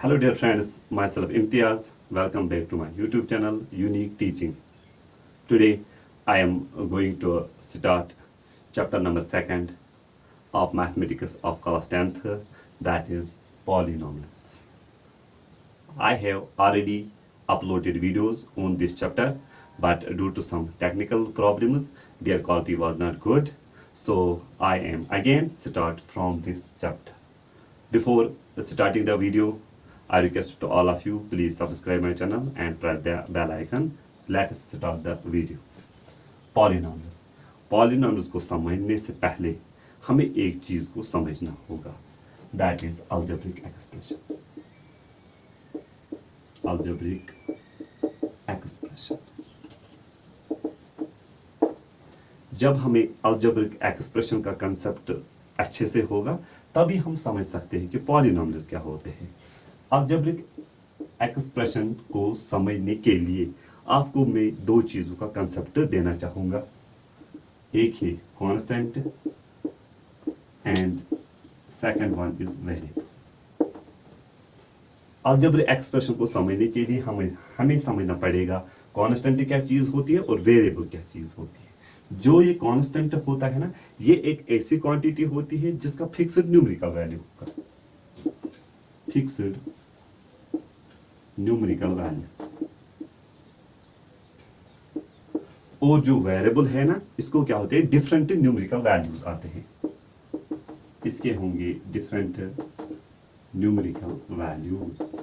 Hello dear friends, myself Imtiaz. Welcome back to my YouTube channel Unique Teaching. Today I am going to start chapter number 2nd of mathematics of class 10th, that is polynomials. I have already uploaded videos on this chapter, but due to some technical problems their quality was not good, so I am again start from this chapter. Before starting the video, I request to all of you, please subscribe my channel and press the bell icon. Let us start the video. Polynomials. Polynomials को समझने से पहले हमें एक चीज को समझना होगा. That is algebraic expression. Algebraic expression. जब हमें algebraic expression का कंसेप्ट अच्छे से होगा तभी हम समझ सकते हैं कि पॉलिनॉमियल्स क्या होते हैं. अलजेब्रिक एक्सप्रेशन को समझने के लिए आपको मैं दो चीज़ों का कंसेप्ट देना चाहूँगा. एक है constant and second one is variable. Algebraic expression को समझने के लिए हमें समझना पड़ेगा कांस्टेंट क्या चीज़ होती है और वेरिएबल क्या चीज़ होती है. जो ये कांस्टेंट होता है ना, ये एक ऐसी क्वांटिटी होती है जिसका फिक्स्ड न्यूमेरिकल वैल्यू होगा. Fixed numerical value. और जो वेरिएबल है ना, इसको क्या होते हैं, डिफरेंट न्यूमेरिकल वैल्यूज आते हैं. इसके होंगे different numerical values.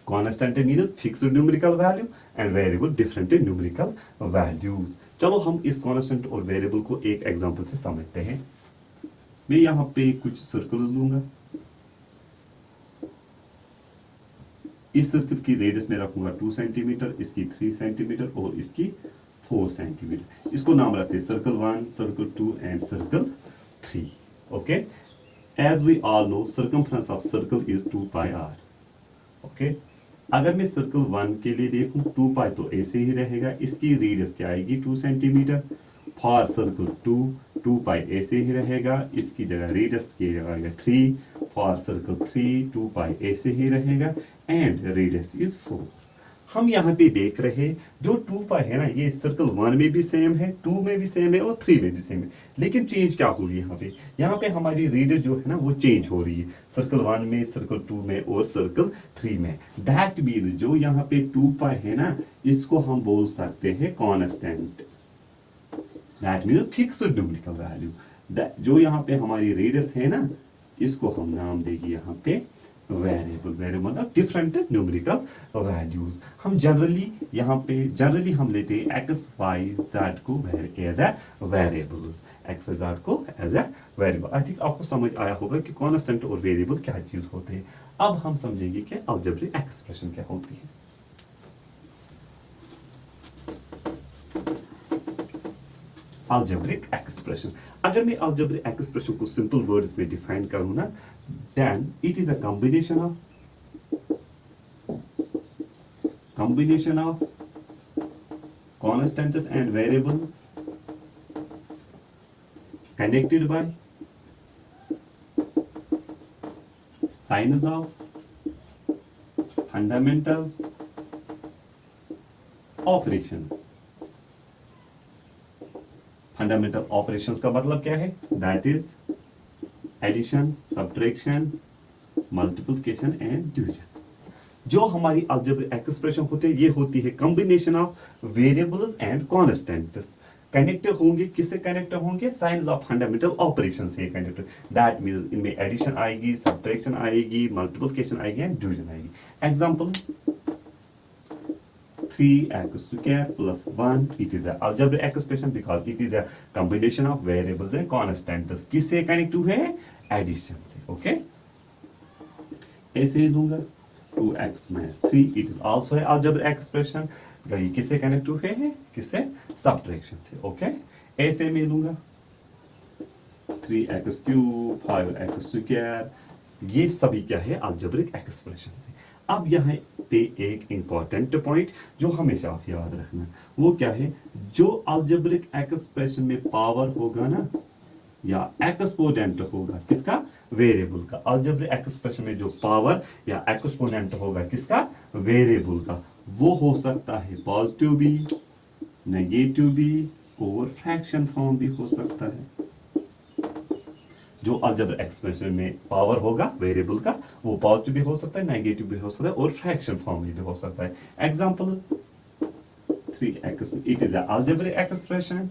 Constant means fixed numerical value and variable different numerical values. चलो हम इस कांस्टेंट और वेरिएबल को एक एग्जांपल से समझते हैं. मैं यहाँ पे कुछ सर्कल्स लूंगा. इस सर्कल की रेडियस में रखूंगा 2 सेंटीमीटर, इसकी 3 सेंटीमीटर और इसकी 4 सेंटीमीटर. इसको नाम रखते हैं circle 1, circle 2 and circle 3. Okay, as we all know circumference of circle is 2 pi r. Okay, अगर मैं सर्कल 1 के लिए देखूं 2 पाई तो ऐसे ही रहेगा. इसकी रेडियस क्या आएगी 2 सेंटीमीटर. फॉर सर्कल 2 पाई ऐसे ही रहेगा. इसकी जगह रेडियस की जगह 3. फॉर सर्कल 2 पाई ऐसे ही रहेगा एंड रेडियस इज 4. हम यहाँ पे देख रहे जो 2 पाई है ना, ये सर्कल 1 में भी सेम है, 2 में भी सेम है और 3 में भी सेम है. लेकिन चेंज क्या होगी यहाँ पे हमारी रेडियस जो है ना वो चेंज हो रही है सर्कल 1 में, सर्कल 2 में और सर्कल 3 में. दैट मीन जो यहाँ पे 2 पाई है ना, इसको हम बोल सकते हैं constant. That mean fixed numerical value. जो यहाँ पे हमारी रेडियस है ना, इसको हम नाम देंगे यहाँ पे वेरिएबल. वेरिएबल मतलब डिफरेंट न्यूमेरिकल वैल्यूज. हम जनरली हम लेते हैं एक्स वाई जेड को as a variables. X Y Z को as a variable. I think आपको समझ आया होगा कि कांस्टेंट और वेरिएबल क्या चीज होते हैं. अब हम समझेंगे कि अलजेब्रिक एक्सप्रेशन क्या होती है. Algebraic expression. अगर मैं अलजेब्रिक एक्सप्रेशन को सिंपल वर्ड्स में डिफाइन करूं ना, then it is a combination of constants and variables connected by signs of fundamental operations. Fundamental operations का मतलब क्या है? That is addition, subtraction, multiplication and division. जो हमारी अलजेब्रिक एक्सप्रेशन होते हैं ये होती है combination of variables and constants. Connect होंगे, किससे कनेक्ट होंगे? साइंस ऑफ फंडामेंटल ऑपरेशन से कनेक्ट. दैट मींस इनमें एडिशन आएगी, सब्ट्रैक्शन आएगी, मल्टीप्लिकेशन आएगी एंड डिवीजन आएगी. Examples 3x square plus 1. It is an algebraic expression because it is a combination of variables and constants. किससे connect हुए हैं? Addition से. ओके, ऐसे ही दूंगा 2x minus 3. It is also an algebraic expression. ये किससे connect हुए हैं? किससे? सब्ट्रैक्शन से. ओके, ऐसे में लूंगा 3x cube 5x square. ये सभी क्या है? अलजेब्रिक एक्सप्रेशन से. अब यहाँ पे एक इंपॉर्टेंट पॉइंट जो हमेशा आप याद रखना, वो क्या है? जो अलजेब्रिक एक्सप्रेशन में पावर होगा ना, या एक्सपोनेंट होगा किसका, वेरिएबल का। अलजेब्रिक एक्सप्रेशन में जो पावर या एक्सपोनेंट होगा किसका, वेरिएबल का, वो हो सकता है पॉजिटिव भी, नेगेटिव भी और फ्रैक्शन फॉर्म भी हो सकता है। जो अलजेब्रिक एक्सप्रेशन में पावर होगा वेरिएबल का वो पॉजिटिव भी हो सकता है, नेगेटिव भी हो सकता है और फ्रैक्शन फॉर्म में भी हो सकता है। Examples 3x, it is an algebraic expression,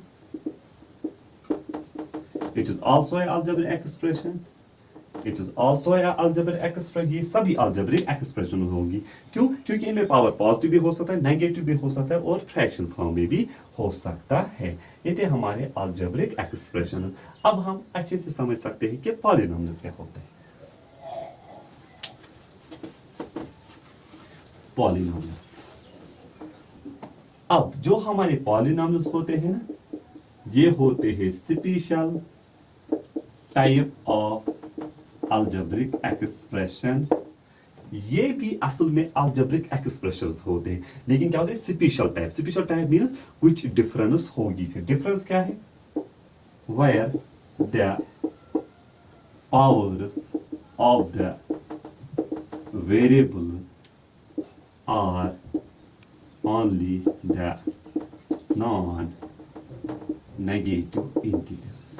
it is also an algebraic expression, it is also an algebraic expression। ये सभी algebraic expression होगी। क्यों? क्योंकि इनमें पावर पॉजिटिव भी हो सकता है, नेगेटिव भी हो सकता है और फ्रैक्शन फॉर्म में भी हो सकता है। ये थे हमारे algebraic expression। अब हम अच्छे से समझ सकते हैं कि पॉलिनोमियल्स क्या होते हैं। पॉलिनोमियल्स, अब जो हमारे पॉलिनोमियल्स होते हैं ना, ये होते हैं special type of algebraic expressions. ये भी असल में अलजेब्रिक एक्सप्रेशंस होते हैं, लेकिन क्या होते हैं special type. Special type means कुछ डिफरेंस होगी। फिर डिफरेंस क्या है, where the powers of the variables are only the non-negative integers।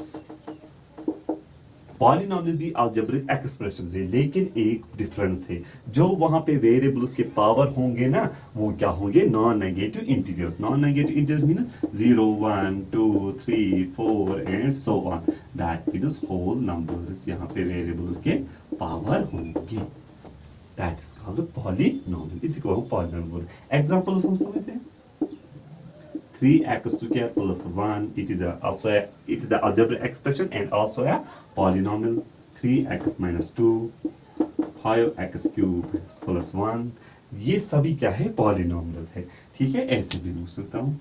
Polynomial भी अलजेब्रिक एक्सप्रेशंस है, लेकिन एक डिफरेंस है, जो वहां पे वेरिएबल्स के पावर होंगे ना वो क्या होंगे, non negative integer. Non negative integer mean 0 1 2 3 4 and so on, that means whole numbers. यहाँ पे वेरिएबल्स के पावर होंगे, that is called a polynomial। इसी को हम पॉलिनोमियल। एग्जांपल्स हम समझते हैं। 3x square plus 1, it is the algebraic expression and also a polynomial। 3x minus 2, 5x cube plus 1, ये सभी क्या है, पॉलिनोमियल्स है। ठीक है, ऐसे भी लिख सकता हूँ,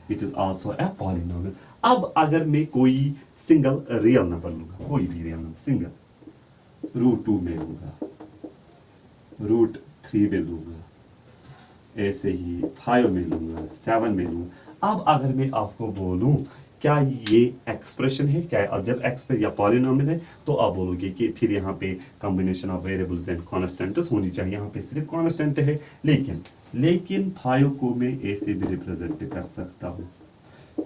it is also a polynomial। अब अगर मैं कोई सिंगल रियल नंबर लूंगा, कोई भी रियल नंबर सिंगल, √2 में लूंगा, √3 में लूंगा, ऐसे ही 5 में लूंगा, 7 में लूंगा। अब अगर मैं आपको बोलूं क्या ये एक्सप्रेशन है, क्या अलजेब्रिक एक्सप्रेशन या पॉलिनोमियल है, तो आप बोलोगे कि फिर यहाँ पे combination of variables and constants होनी चाहिए। यहाँ पे सिर्फ कॉन्स्टेंट है, लेकिन 5 को मैं ऐसे भी रिप्रेजेंट कर सकता हूँ।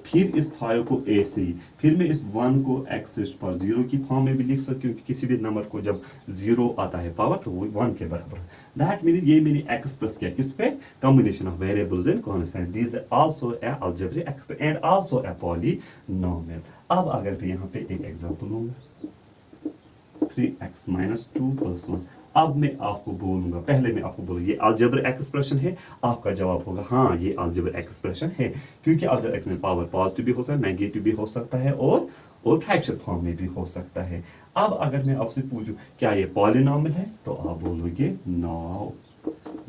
फिर इस 5 को ऐसे ही, फिर मैं इस 1 को x पर 0 की फॉर्म में भी लिख सकता हूँ, क्योंकि किसी भी नंबर को जब 0 आता है पावर तो वो 1 के बराबर है। दैट मीन ये मैंने एक्सप्रेस किया किस पे, combination of variables and constant. This also a algebraic expression and also a polynomial. अब अगर मैं यहाँ पे एक एग्जांपल लूंगा, 3x minus 2 plus 1। अब मैं आपको बोलूंगा, पहले मैं आपको बोलूंगा ये अलजेब्रिक एक्सप्रेशन है, आपका जवाब होगा हाँ ये अलजेब्रिक एक्सप्रेशन है, क्योंकि अलजेब्रिक एक्सप्रेशन पावर पॉजिटिव भी हो सकता है, नेगेटिव भी हो सकता है और फ्रैक्शन फॉर्म में भी हो सकता है। अब अगर मैं आपसे पूछूं क्या ये पॉलिनोमियल है, तो आप बोलोगे नो,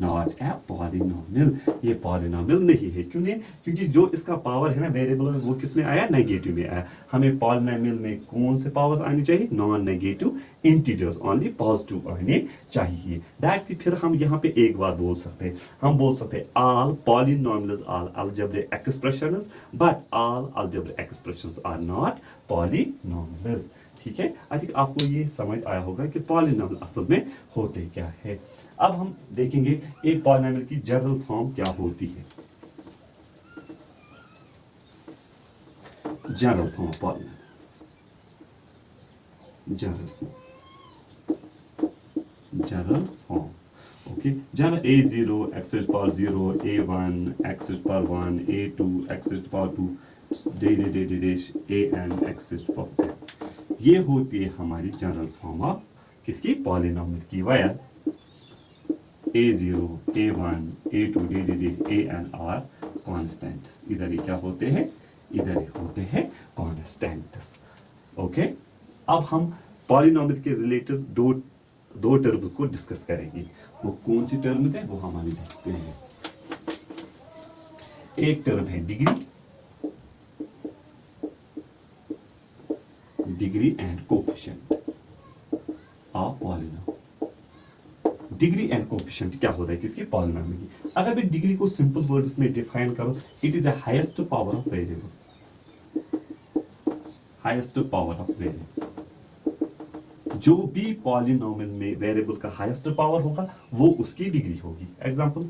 नॉट ए पॉलिनोमियल, ये पॉलिनोमियल नहीं है। क्यों नहीं? क्योंकि जो इसका पावर है ना वेरिएबल, वो किस में आया, नेगेटिव में आया। हमें पॉलिनोमियल में कौन से पावर्स आनी चाहिए, non negative integers, only positive आने चाहिए। दैट फिर हम यहाँ पे एक बात बोल सकते हैं, हम बोल सकते हैं all polynomials are algebraic expressions, but all algebraic expressions are not polynomials. ठीक है, आई थिंक आपको ये समझ आया होगा कि पॉलिनोमियल असल में होते क्या है। अब हम देखेंगे एक पॉलिनोमियल की जनरल फॉर्म क्या होती है। General form polynomial, general form, okay. General a0 x to the power 0, a1 x to the power 1, a2 x to the power 2, an x to the power 10। ये होती है हमारी जनरल फॉर्म ऑफ किसकी, polynomial की। Where a0, a1, a2, an are constants. इधर ही क्या होते हैं, इधर ही होते हैं कॉन्स्टेंट्स, ओके। अब हम पॉलिनोमियल के रिलेटेड दो टर्म्स को डिस्कस करेंगे। वो कौन सी टर्म्स है वो हम अभी देखते हैं। एक टर्म है degree and coefficient of polynomial. Degree and coefficient क्या होता है किसकी, पॉलिनोमियल की। अगर मैं डिग्री को सिंपल वर्ड्स में डिफाइन करूं, it is the highest power of variable. Highest power of variable. जो भी पॉलिनोमियल में वेरिएबल का हाईएस्ट पावर होगा वो उसकी डिग्री होगी। एग्जांपल,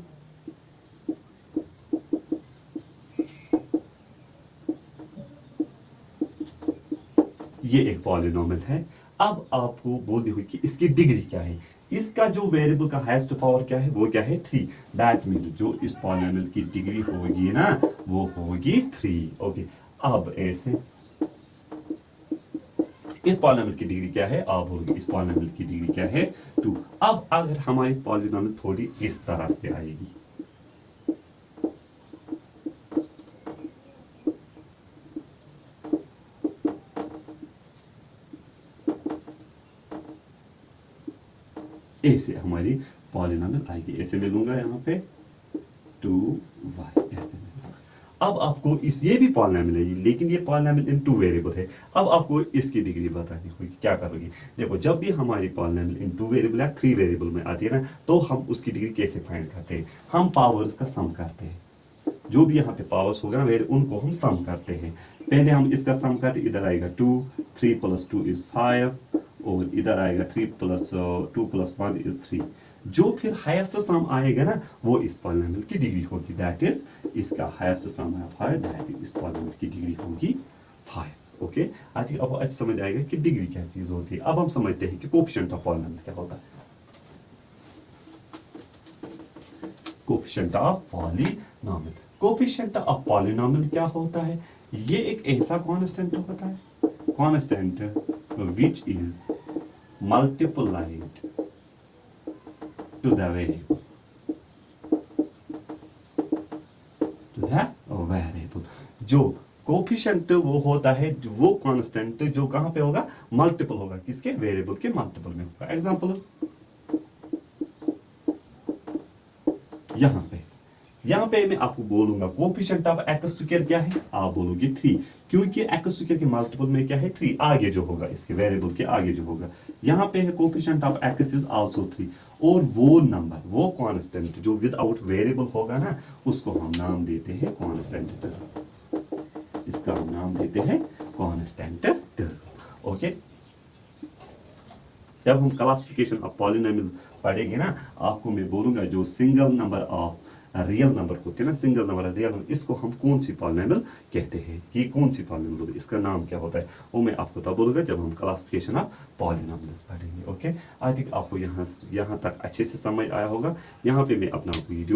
ये एक पॉलिनोमियल है। अब आपको बोलनी होगी कि इसकी डिग्री क्या है। इसका जो वेरिएबल का हाईएस्ट पावर क्या है, वो क्या है 3। दैट मीन जो इस पॉलिनोमियल की डिग्री होगी ना वो होगी 3। ओके, अब ऐसे इस पॉलिनोमियल की डिग्री क्या है, आप बोलोगे इस पॉलिनोमियल की डिग्री क्या है 2। अब अगर हमारी पॉलिनोमियल थोड़ी इस तरह से आएगी, ऐसे हमारी पॉलिनोमियल आएगी। ऐसे मैं लूंगा यहाँ पे 2y, ऐसे मैं लूंगा। अब आपको इस ये भी पॉलिनोमियल है लेकिन ये पॉलिनोमियल इन 2 वेरिएबल है। अब आपको इसकी डिग्री बतानी होगी। क्या करोगे, देखो जब भी हमारी पॉलिनोमियल इन 2 वेरिएबल या 3 वेरिएबल में आती है ना तो हम उसकी डिग्री कैसे फाइंड करते हैं, हम पावर्स का सम करते हैं। जो भी यहाँ पे पावर्स होगा ना उनको हम सम करते हैं। पहले हम इसका सम करते, इधर आएगा 2, 3 + 2 = 5 और इधर आएगा 3 + 2 + 1 = 3। जो फिर हाईएस्ट सम आएगा ना वो इस पॉलिनोमियल की डिग्री होगी। दैट इज इसका हाईएस्ट सम है 5, दैट इज इस पॉलिनोमियल की डिग्री होगी 5। ओके, आई थिंक अब आज समझ आएगा कि डिग्री क्या चीज होती है। अब हम समझते हैं कि कोएफिशिएंट ऑफ पॉलिनोमियल क्या होता है। Coefficient of polynomial, coefficient of polynomial क्या होता है, ये एक ऐसा कांस्टेंट होता है, constant which is multiplied to the variable, जो कोएफिशिएंट वो होता है वो कांस्टेंट जो कहां पे होगा, मल्टीपल होगा, किसके, वेरिएबल के मल्टीपल में होगा। एग्जांपल्स, यहाँ पे मैं आपको बोलूंगा कोएफिशिएंट ऑफ x² क्या है, आप बोलोगे 3, क्योंकि x² के मल्टीपल में क्या है 3, आगे जो होगा इसके वेरिएबल के आगे जो होगा। यहाँ पे है coefficient of x is also 3, और वो नंबर वो कांस्टेंट जो विदाउट वेरिएबल होगा ना उसको हम नाम देते हैं कांस्टेंट टर्म, इसका हम नाम देते हैं कांस्टेंट टर्म। ओके, जब हम क्लासिफिकेशन ऑफ पॉलिनोमियल पढ़ेंगे ना आपको मैं बोलूंगा जो single number of real number होते हैं ना, सिंगल नंबर रियल नंबर, इसको हम कौन सी पॉलिनोमियल कहते हैं, ये कौन सी पॉलिनोमियल होती है, इसका नाम क्या होता है, वो मैं आपको तब बोलूंगा जब हम क्लासिफिकेशन ऑफ पॉलिनोमियल्स पढ़ेंगे। ओके, आई थिंक आपको यहाँ तक अच्छे से समझ आया होगा। यहाँ पे मैं अपना वीडियो